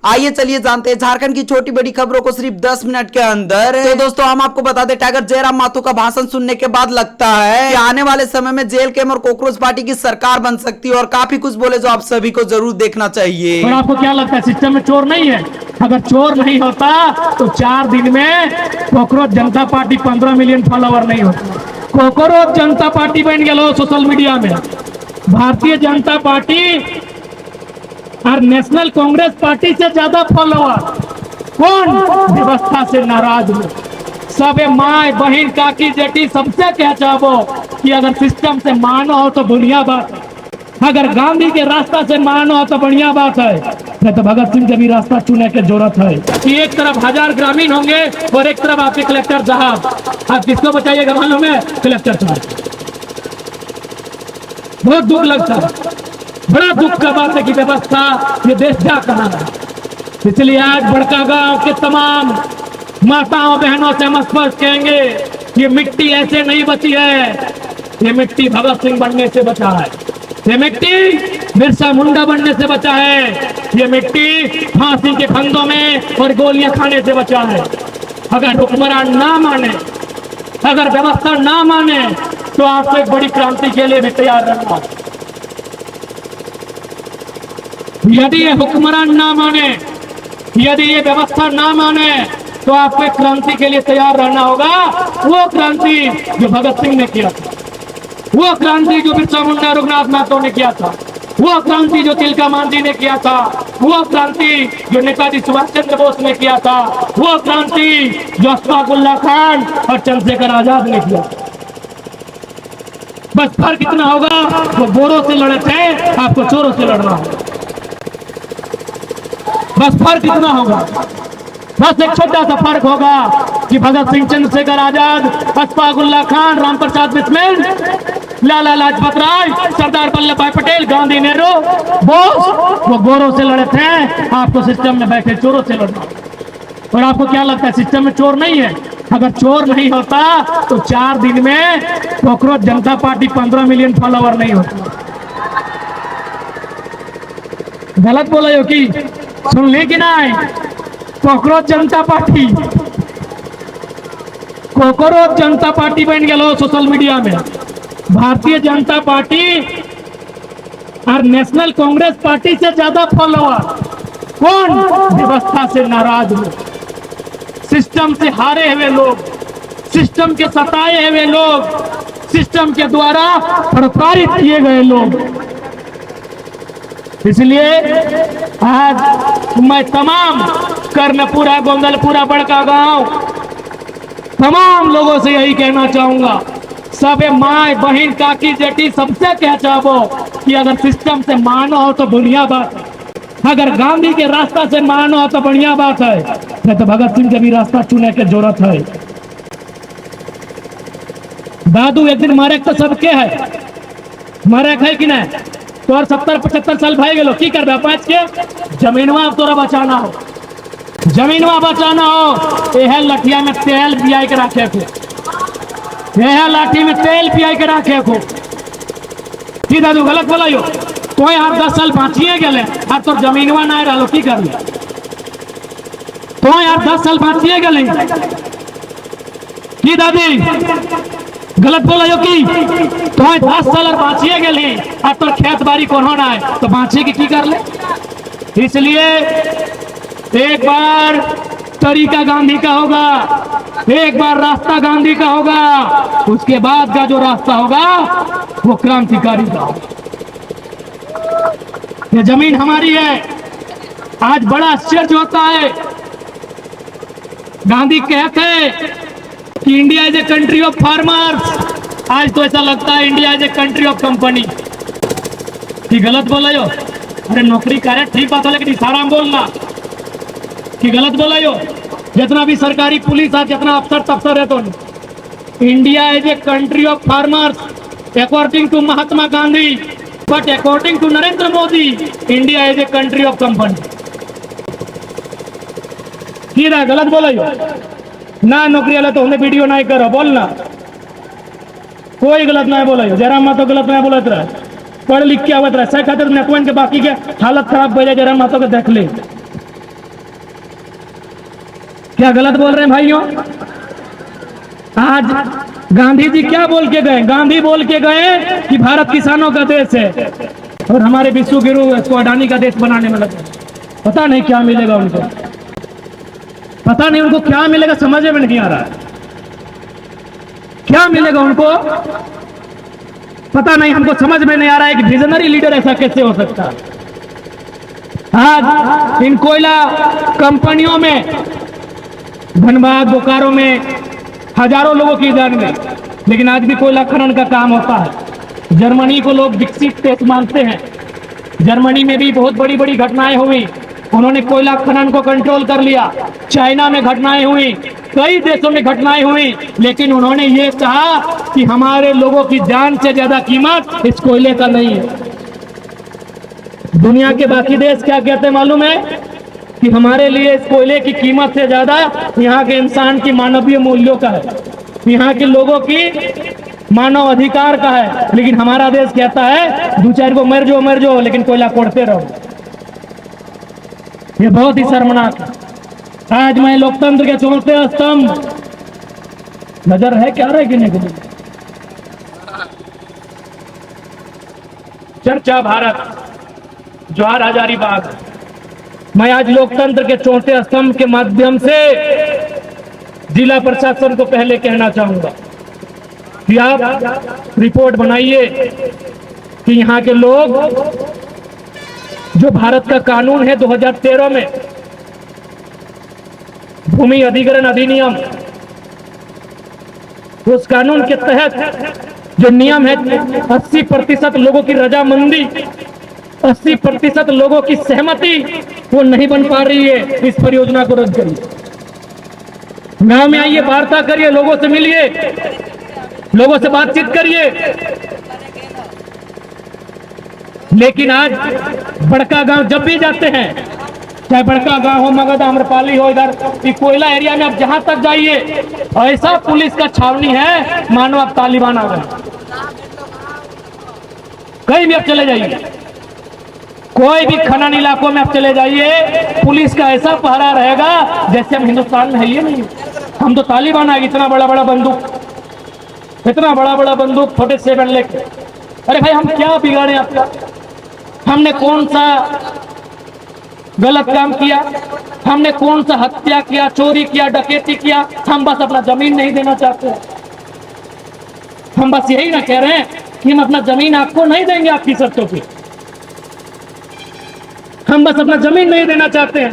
आइए चलिए जानते हैं झारखंड की छोटी बड़ी खबरों को सिर्फ 10 मिनट के अंदर। तो दोस्तों हम आपको बता दें, टाइगर जयराम माथुर का भाषण सुनने के बाद लगता है कि आने वाले समय में जेल कैम और कॉकरोच पार्टी की सरकार बन सकती है और काफी कुछ बोले जो आप सभी को जरूर देखना चाहिए। और आपको क्या लगता है सिस्टम में चोर नहीं है? अगर चोर नहीं होता तो 4 दिन में कॉकरोच जनता पार्टी 15 मिलियन फॉलोवर नहीं होता। कॉकरोच जनता पार्टी बन गया सोशल मीडिया में। भारतीय जनता पार्टी और नेशनल कांग्रेस पार्टी से ज्यादा फॉलोवर। कौन? व्यवस्था से नाराज लोग। सब माए बहन काकी जेठी सबसे कह चाहो कि अगर सिस्टम से मानो हो तो बढ़िया बात है, अगर गांधी के रास्ता से मानो हो तो बढ़िया बात है, नहीं तो भगत सिंह के भी रास्ता चुने की जरूरत है कि एक तरफ 1000 ग्रामीण होंगे और एक तरफ आपके कलेक्टर साहब। आप किसको बचाइएगा मालूम है? कलेक्टर साहब। बहुत दुख लगता है, बड़ा दुख का बात है कि व्यवस्था ये देश जा कहाँ है। इसलिए आज बड़का गांव के तमाम माताओं बहनों से हम स्पष्ट कहेंगे, ये मिट्टी ऐसे नहीं बची है, ये मिट्टी भगत सिंह बनने से बचा है, ये मिट्टी बिरसा मुंडा बनने से बचा है, ये मिट्टी फांसी के फंदों में और गोलियां खाने से बचा है। अगर हुक्मरान ना माने, अगर व्यवस्था ना माने तो आपको एक बड़ी क्रांति के लिए भी तैयार रहना। यदि ये हुक्मरान ना माने, यदि ये व्यवस्था ना माने तो आपको एक क्रांति के लिए तैयार रहना होगा। वो क्रांति जो भगत सिंह ने किया था, वो क्रांति जो बिरसा मुंडा रघुनाथ महतो ने किया था, वो क्रांति जो तिलका मांझी ने किया था, वो क्रांति जो नेताजी सुभाष चंद्र बोस ने किया था, वो क्रांति जो अशफाक उल्लाह खान और चंद्रशेखर आजाद ने किया। बस फर्क इतना होगा, वो गोरों से लड़े थे, आपको चोरों से लड़ना होगा। बस फर्क इतना होगा, बस एक छोटा सा फर्क होगा कि भगत सिंह, चंद्रशेखर आजाद, अशफाक उल्लाह खान, राम प्रसाद बिस्मिल, लाला लाजपत राय, सरदार वल्लभ भाई पटेल, गांधी, नेहरू, बोस, वो गोरों से लड़े थे, आपको सिस्टम में बैठे चोरों से लड़ना। और आपको क्या लगता है सिस्टम में चोर नहीं है? अगर चोर नहीं होता तो 4 दिन में कॉकरोच जनता पार्टी 15 मिलियन फॉलोवर नहीं होता। गलत बोला हो कि सुन ली कि नहीं? कॉकरोच जनता पार्टी, कॉकरोच जनता पार्टी बन गया सोशल मीडिया में। भारतीय जनता पार्टी और नेशनल कांग्रेस पार्टी से ज्यादा फॉलोवर। कौन? व्यवस्था से नाराज लोग, सिस्टम से हारे हुए लोग, सिस्टम के सताए हुए लोग, सिस्टम के द्वारा प्रताड़ित किए गए लोग। इसलिए आज मैं तमाम कर्णपुरा, गोंदलपुरा, बड़का गांव, तमाम लोगों से यही कहना चाहूंगा, सब माए बहन काकी जेठी सबसे कह चाहो कि अगर सिस्टम से मानो हो तो बढ़िया बात है, अगर गांधी के रास्ता से मानो हो तो बढ़िया बात है, नहीं तो भगत सिंह के भी रास्ता चुने की जरूरत है। दादू एक दिन मारे तो सबके है, मारे है कि नहीं? तो और 70-75 साल भाई गेलो की करबे? पाँच के जमीनवा तोरा बचाना हो, जमीनवा बचाना हो, यह लठिया में तेल पियाई के रखे को, यह लाठी में तेल पियाई के रखे को। की दादू गलत बोला? तो यार 10 साल बाँचिए गए और तो जमीनवा ना रहो की कर ले? तो यार 10 साल बाँचिए गए की दादी? गलत बोला कि तो 10 साल बाँचिए गए और तो खेत बाड़ी को होना है तो बाँचे की कर ले? इसलिए एक बार तरीका गांधी का होगा, एक बार रास्ता गांधी का होगा, उसके बाद का जो रास्ता होगा वो क्रांतिकारी का होगा। ये जमीन हमारी है। आज बड़ा आश्चर्य होता है, गांधी कहते कि India is a country of farmers, आज तो ऐसा लगता है India is a country of company. कि गलत बोला यो? अरे नौकरी करे ठीक बात हो, लेकिन इशारा में बोलना कि गलत बोला यो। जितना भी सरकारी पुलिस आज जितना अफसर तफसर है, तो India is a country of farmers according to Mahatma Gandhi, but according to Narendra Modi India is a country of company. गलत बोला यो ना? नौकरी वाला तो हमने वीडियो नहीं करो, बोलना कोई गलत नहीं बोला यो। जयराम महतो गलत नहीं बोलत रहा, पढ़ लिख के आवत रहा, खातिर नेटवन के बाकी के हालत खराब हो जाए, जयराम महतो के देख ले। क्या गलत बोल रहे हैं भाइयों? आज गांधी जी क्या बोल के गए? गांधी बोल के गए कि भारत किसानों का देश है, और हमारे विश्व गुरु इसको अडानी का देश बनाने में लगे। पता नहीं क्या मिलेगा उनको, पता नहीं उनको क्या मिलेगा, समझ में नहीं आ रहा है क्या मिलेगा उनको, पता नहीं, हमको समझ में नहीं आ रहा है कि विजनरी लीडर ऐसा कैसे हो सकता है। आज इन कोयला कंपनियों में, धनबाद बोकारो में हजारों लोगों की जान गई, लेकिन आज भी कोयला खनन का काम होता है। जर्मनी को लोग विकसित देश मानते हैं, जर्मनी में भी बहुत बड़ी बड़ी घटनाएं हुई, उन्होंने कोयला खनन को कंट्रोल कर लिया। चाइना में घटनाएं हुई, कई देशों में घटनाएं हुई, लेकिन उन्होंने ये कहा कि हमारे लोगों की जान से ज्यादा कीमत इस कोयले का नहीं है। दुनिया के बाकी देश क्या कहते हैं मालूम है? कि हमारे लिए इस कोयले की कीमत से ज्यादा यहाँ के इंसान की मानवीय मूल्यों का है, यहाँ के लोगों की मानव अधिकार का है। लेकिन हमारा देश कहता है दो चार को मर जाओ, लेकिन कोयला कोड़ते रहो। ये बहुत ही शर्मनाक है। आज मैं लोकतंत्र के चौथे स्तंभ, नजर है क्या रहे गिने के लिए? चर्चा भारत, जवाहर हजारीबाग। मैं आज लोकतंत्र के चौथे स्तंभ के माध्यम से जिला प्रशासन को पहले कहना चाहूंगा कि आप रिपोर्ट बनाइए कि यहाँ के लोग, जो भारत का कानून है 2013 में भूमि अधिग्रहण अधिनियम, उस कानून के तहत जो नियम है 80% लोगों की रजामंदी, 80% लोगों की सहमति वो नहीं बन पा रही है। इस परियोजना को रद्द करिए। गांव में आइए, वार्ता करिए, लोगों से मिलिए, लोगों से बातचीत करिए। लेकिन आज बड़का गांव जब भी जाते हैं, चाहे बड़का गांव हो, मगध, आम्रपाली हो, इधर कोयला एरिया में आप जहां तक जाइए, ऐसा पुलिस का छावनी है मानो आप तालिबान आ गए। कहीं भी आप चले जाइए, कोई भी खनन इलाकों में आप चले जाइए, पुलिस का ऐसा पहरा रहेगा जैसे हम हिंदुस्तान में है ही नहीं। हम तो तालिबान आ गए, इतना बड़ा बड़ा बंदूक, इतना बड़ा बड़ा बंदूक, छोटे 7 लेके। अरे भाई, हम क्या बिगाड़े आपका? हमने कौन सा गलत काम किया? हमने कौन सा हत्या किया, चोरी किया, डकैती किया? हम बस अपना जमीन नहीं देना चाहते। हम बस यही ना कह रहे हैं कि हम अपना जमीन आपको नहीं देंगे आपकी शर्तों पे, हम बस अपना जमीन नहीं देना चाहते हैं।